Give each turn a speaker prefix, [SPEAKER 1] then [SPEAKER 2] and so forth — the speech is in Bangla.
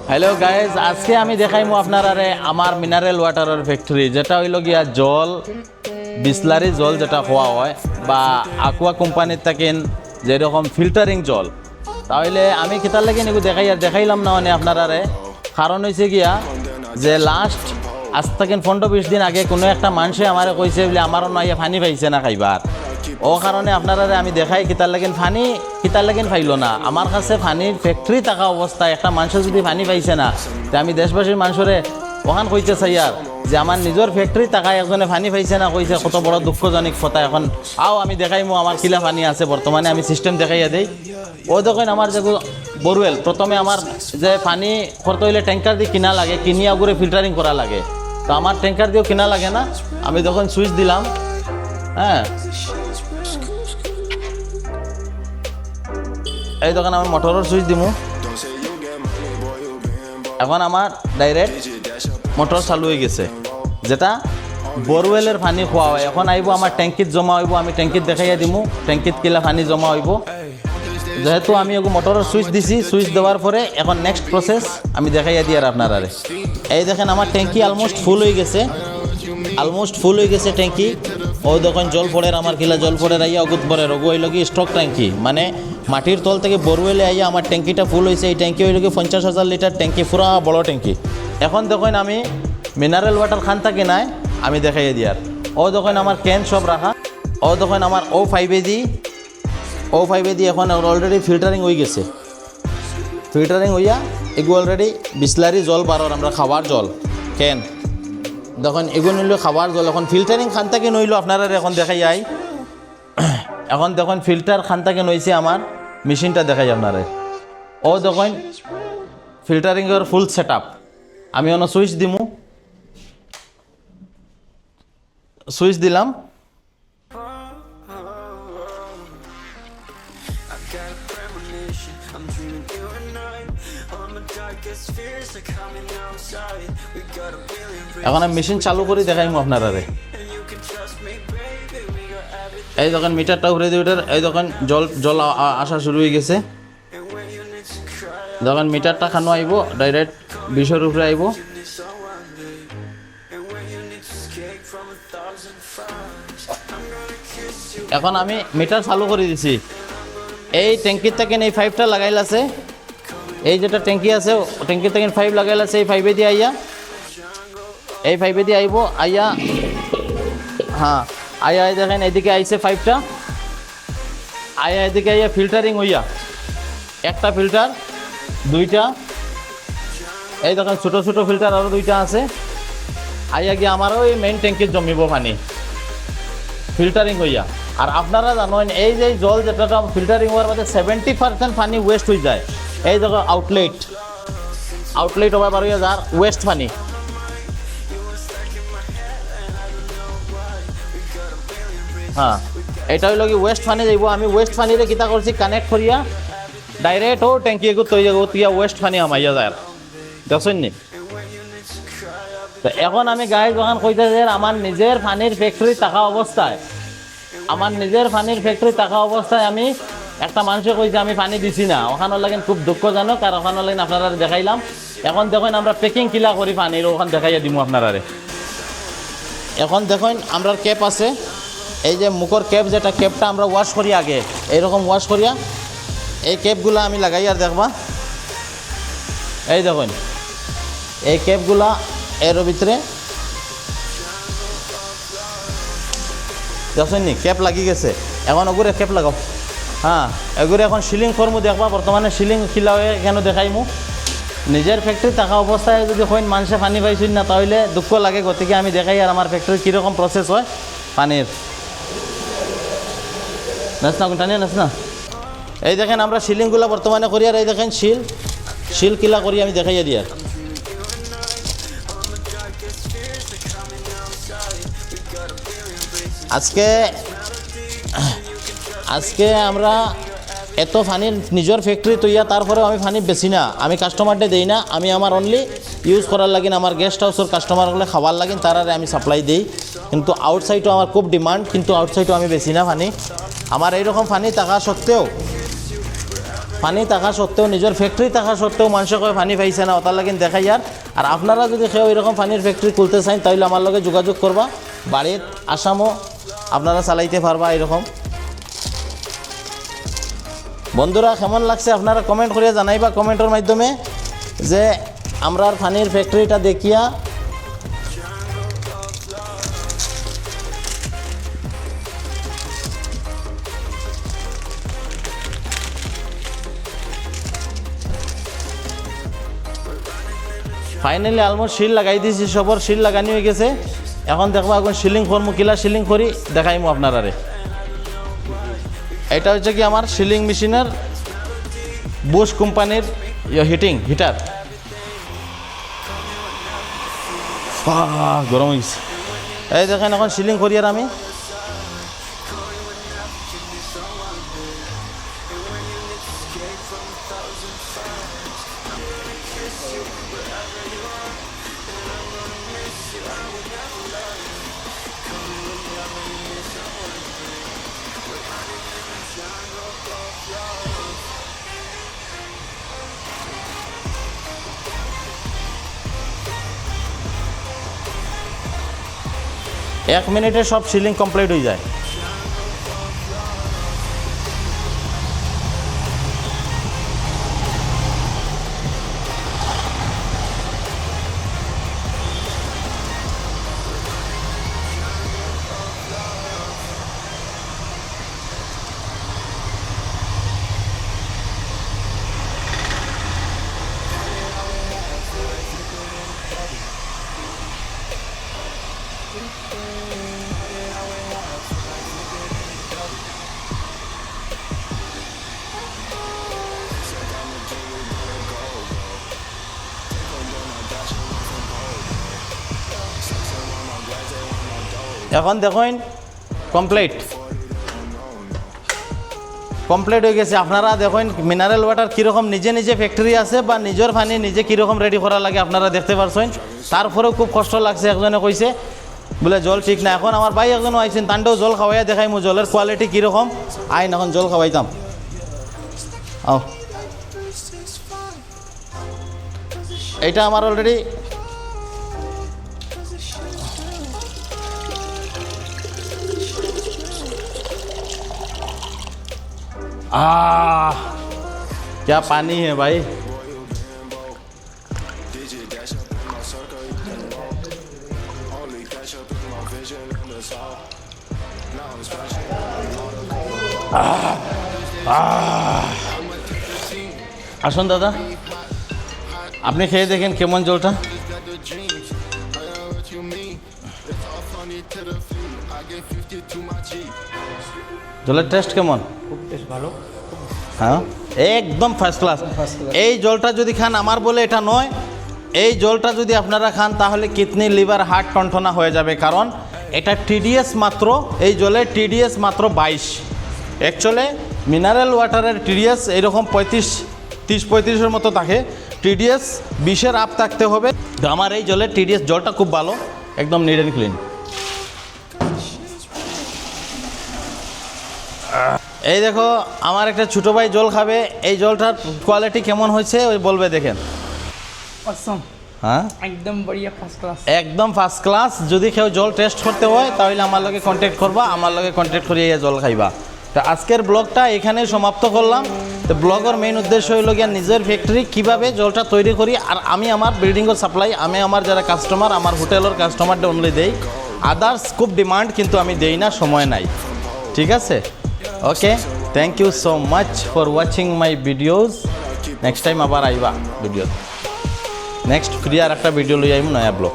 [SPEAKER 1] হ্যালো গাইজ, আজকে আমি দেখাইমু আপনারারে আমার মিনারেল ওয়াটারের ফ্যাক্টরি, যেটা হইল গিয়া জল বিসলারি জল যেটা খাওয়া হয় বা aqua কোম্পানির থাকেন যেরকম ফিল্টারিং জল। তাহলে আমি কিতার লাগে নিগু দেখাইলাম না মানে আপনারারে, কারণ হয়েছে গিয়া যে লাস্ট আজ থেকে 15-20 দিন আগে কোনো একটা মানুষে আমারে কইছে বলে আমারও নাইয়া পানি পাইছে না খাইবার। ও কারণে আপনারা আমি দেখাই কিতার লাগেন পানি কিতার লাগেন পাইল না। আমার কাছে পানির ফ্যাক্টরি থাকা অবস্থায় একটা মানুষ যদি পানি পাইছে না, তো আমি দেশবাসীর মানুষরে ওখান কইতে চাই আর যে আমার নিজের ফ্যাক্টরি থাকায় একজনে পানি পাইছে না কইছে, কত বড় দুঃখজনক কথা। এখন আও আমি দেখাইমু আমার কিলা পানি আছে বর্তমানে, আমি সিস্টেম দেখাইয়া দেই। ও দেখেন আমার যে বোরওয়েল, প্রথমে আমার যে পানি করতে হইলে ট্যাঙ্কার দিয়ে কিনা লাগে, কিনিয়া করে ফিল্টারিং করা লাগে। তো আমার ট্যাঙ্কার দিয়েও কিনা লাগে না। আমি যখন সুইচ দিলাম, হ্যাঁ এই দোকান আমার মোটরের সুইচ দিমু, এখন আমার ডাইরেক্ট মোটর চালু হয়ে গেছে, যেটা বোরওয়েলের পানি খোয়া হয়। এখন আইব আমার ট্যাঙ্কিত জমা হইব, আমি ট্যাঙ্কিত দেখাইয়া দিমু ট্যাঙ্কিত কিলা পানি জমা হইব। যেহেতু আমি ওগো মোটরের সুইচ দিছি, সুইচ দেওয়ার পরে এখন নেক্সট প্রসেস আমি দেখাইয়া দিই আর আপনারা। এই দেখেন আমার ট্যাঙ্কি অলমোস্ট ফুল হয়ে গেছে, ট্যাঙ্কি। ও দেখেন জল পড়ে, আমার কিলা জল পড়ে আইয়া অগুত পরে রঘু হইল কি স্টক ট্যাঙ্কি, মানে মাটির তল থেকে বোরওয়েলে আইয়া আমার ট্যাঙ্কিটা ফুল হয়েছে। এই ট্যাঙ্কি হইল কি 50,000 লিটার ট্যাঙ্কি, পুরা বড় ট্যাঙ্কি। এখন দেখেন আমি মিনারেল ওয়াটার খান থাকি নাই, আমি দেখাইয়া দিই আর। ও দেখেন আমার ক্যান সব রাখা, ও দেখেন আমার O5 এখন অলরেডি ফিল্টারিং হয়ে গেছে। ফিল্টারিং হইয়া এগুলো অলরেডি বিসলারি জল বারোর আমরা খাবার জল ক্যান, দেখুন এগুলো নিল খাবার জল। এখন ফিল্টারিং খান থেকে নইল আপনারা এখন দেখাই যাই। এখন দেখুন ফিল্টার খান থেকে নইছে আমার মেশিনটা দেখাই আপনারা। ও দেখুন ফিল্টারিংয়ের ফুল সেট আপ। আমি অন্য সুইচ দিমু, সুইচ দিলাম, এখন আমি মেশিন চালু করে দেখাইমু আপনারা। এই দেখেন মিটারটা ঘুরে দিয়ে ওটার, এই দেখেন জল আসা শুরু হয়ে গেছে। যখন মিটারটা খানো আইব ডাইরেক্ট 20-এর উপরে আইব। এখন আমি মিটার চালু করে দিছি। এই ট্যাঙ্কির থেকে এই পাইপটা লাগাইল আছে, এই যেটা ট্যাঙ্কি আছে ট্যাঙ্কির থেকে 5 লাগাইল আছে। এই পাইপে দিয়ে আইয়া, এই পাইপে দিয়ে আইব আইয়া, হ্যাঁ আইয়া দেখেন এদিকে আইছে পাইপটা, আইয়া এদিকে আইয়া ফিল্টারিং হইয়া একটা ফিল্টার, দুইটা, এই দেখেন ছোটো ছোটো ফিল্টার আরও 2টা আছে। আইয়া গিয়ে আমারও এই মেইন ট্যাঙ্কির জমিব পানি ফিল্টারিং হইয়া। আর আপনারা জানেন এই যে জল যেটা ফিল্টারিং হওয়ার মধ্যে 70% পানি ওয়েস্ট হয়ে যায়। এই দেখো আউটলেট হওয়ার 12,000 ওয়েস্ট পানি। হ্যাঁ এটা হইল কি ওয়েস্ট পানি যাইব। আমি ওয়েস্ট পানিরে কিতা করছি কানেক্ট করিয়া ডাইরেক্ট ও ট্যাঙ্কি এগো তৈ যাবো, তুইয়া ওয়েস্ট পানি আমাইয়া যায় দেখছেন নি। তো এখন আমি গায়ে যখন কইতে যে আমার নিজের পানির ফ্যাক্টরি থাকা অবস্থায়, আমি একটা মানুষে কইছে আমি পানি দিছি না, ওখানে লাগেন খুব দুঃখজনক। আর ওখানে লাগেন আপনারা দেখাইলাম। এখন দেখুন আমরা প্যাকিং কিলা করি পানির, ওখানে দেখাইয়া দিব আপনারা। এখন দেখুন আমরা ক্যাপ আছে, এই যে মুখর ক্যাপ, যেটা ক্যাপটা আমরা ওয়াশ করি আগে, এইরকম ওয়াশ করিয়া এই ক্যাপগুলা আমি লাগাই আর দেখবা। এই দেখুন এই ক্যাপগুলা এর ভিতরে দেখছেন নি ক্যাপ লাগি গেছে। এখন ওগুলো ক্যাপ লাগাও, হ্যাঁ এগুলো এখন সিলিং করমু দেখবা। বর্তমানে সিলিং খিলা হয়ে কেন দেখাইমু। নিজের ফ্যাক্টরি থাকা অবস্থায় যদি হইন মানুষে পানি পাইছেন না, তাহলে দুঃখ লাগে। গতিকে আমি দেখাই আর আমার ফ্যাক্টরি কীরকম প্রসেস হয় পানির। নাচ না টানিয়ে নাচ না। এই দেখেন আমরা সিলিংগুলো বর্তমানে করি। আর এই দেখেন শিল কিলা করি আমি দেখাইয়া দিই। আর আজকে আমরা এত পানি নিজের ফ্যাক্টরি তৈয়া, তারপরেও আমি পানি বেশি না, আমি কাস্টমারটা দেই না। আমি আমার অনলি ইউজ করার লাগিন, আমার গেস্ট হাউসের কাস্টমারগুলো খাবার লাগিন তারারে আমি সাপ্লাই দিই। কিন্তু আউটসাইডও আমার খুব ডিমান্ড, কিন্তু আউটসাইডও আমি বেশি না পানি। আমার এইরকম পানি থাকা সত্ত্বেও পানি থাকা সত্ত্বেও নিজের ফ্যাক্টরি থাকা সত্ত্বেও মানুষে কয় পানি পাইছে না, ওটার লাগিন দেখাই। আর আপনারা যদি কেউ এরকম পানির ফ্যাক্টরি খুলতে চান তাহলে আমার লগে যোগাযোগ করবা, বাড়ির আসামও আপনারা চালাইতে পারবা এরকম। বন্ধুরা কেমন লাগছে আপনারা কমেন্ট করে জানাইবা কমেন্টের মাধ্যমে, যে আমরার পানির ফ্যাক্টরিটা দেখিয়া। ফাইনালি অলমোস্ট শিল লাগাই দিয়েছি, সবর শিল লাগানি হয়ে গেছে। এখন দেখবো এখন সিলিং করবো, কিলা সিলিং করি দেখাইমু আপনারারে। এটা হচ্ছে কি আমার সিলিং মেশিনের বুশ কোম্পানির হিটার। গরম হয়ে গেছে। এই দেখেন এখন সিলিং করি আর আমি। এক মিনিটে সব সিলিং কমপ্লিট হয়ে যায়। এখন দেখুন কমপ্লিট হয়ে গেছে। আপনারা দেখুন মিনারেল ওয়াটার কীরকম নিজে নিজে ফ্যাক্টরি আছে বা নিজের পানি নিজে কীরকম রেডি করা লাগে আপনারা দেখতে পারছেন। তারপরেও খুব কষ্ট লাগছে, একজনে কইছে বলে জল ঠিক না। এখন আমার ভাই একজনও আইছেন, তান্ডেও জল খাওয়াইয়া দেখাইমু জলের কোয়ালিটি কীরকম। আইন এখন জল খাওয়াইতাম। ও এইটা আমার অলরেডি क्या पानी है भाई। আসুন দাদা, আপনি খেয়ে দেখেন কেমন জলটা। জলের টেস্ট কেমন?
[SPEAKER 2] খুব টেস্ট ভালো।
[SPEAKER 1] হ্যাঁ একদম ফার্স্ট ক্লাস। এই জলটা যদি খান, আমার বলে এটা নয়, এই জলটা যদি আপনারা খান তাহলে কিডনি লিভার হার্ট টনটনা হয়ে যাবে। কারণ এটা টিডিএস মাত্র, এই জলের টিডিএস মাত্র 22। অ্যাকচুয়ালি মিনারেল ওয়াটারের টিডিএস এইরকম 30-35-এর মতো থাকে। টিডিএস 20-এর আপ থাকতে হবে। তো আমার এই জলের টিডিএস জলটা খুব ভালো, একদম নিট অ্যান্ড ক্লিন। এই দেখো আমার একটা ছোটো ভাই জল খাবে, এই জলটার কোয়ালিটি কেমন হয়েছে ওই বলবে দেখেন।
[SPEAKER 2] অসম।
[SPEAKER 1] হ্যাঁ
[SPEAKER 2] একদম বড়িয়া, ফার্স্ট ক্লাস,
[SPEAKER 1] একদম ফার্স্ট ক্লাস। যদি কেউ জল টেস্ট করতে হয় তাহলে আমার লগে কন্ট্যাক্ট করবা, আমার লগে কন্ট্যাক্ট করিয়ে জল খাইবা। তো আজকের ব্লগটা এখানে সমাপ্ত করলাম। তো ব্লগের মেইন উদ্দেশ্য হইল গিয়া নিজের ফ্যাক্টরি কীভাবে জলটা তৈরি করি। আর আমি আমার বিল্ডিংয়ের সাপ্লাই, আমি আমার যারা কাস্টমার, আমার হোটেলের কাস্টমারটা অনলি দেই। আদার্স খুব ডিমান্ড কিন্তু আমি দেই না, সময় নাই। ঠিক আছে, okay, thank you so much for watching my videos. Next time আবার আইবা ভিডিও, নেক্সট ফ্রি আর একটা ভিডিও লই আইম নয়া ব্লগ।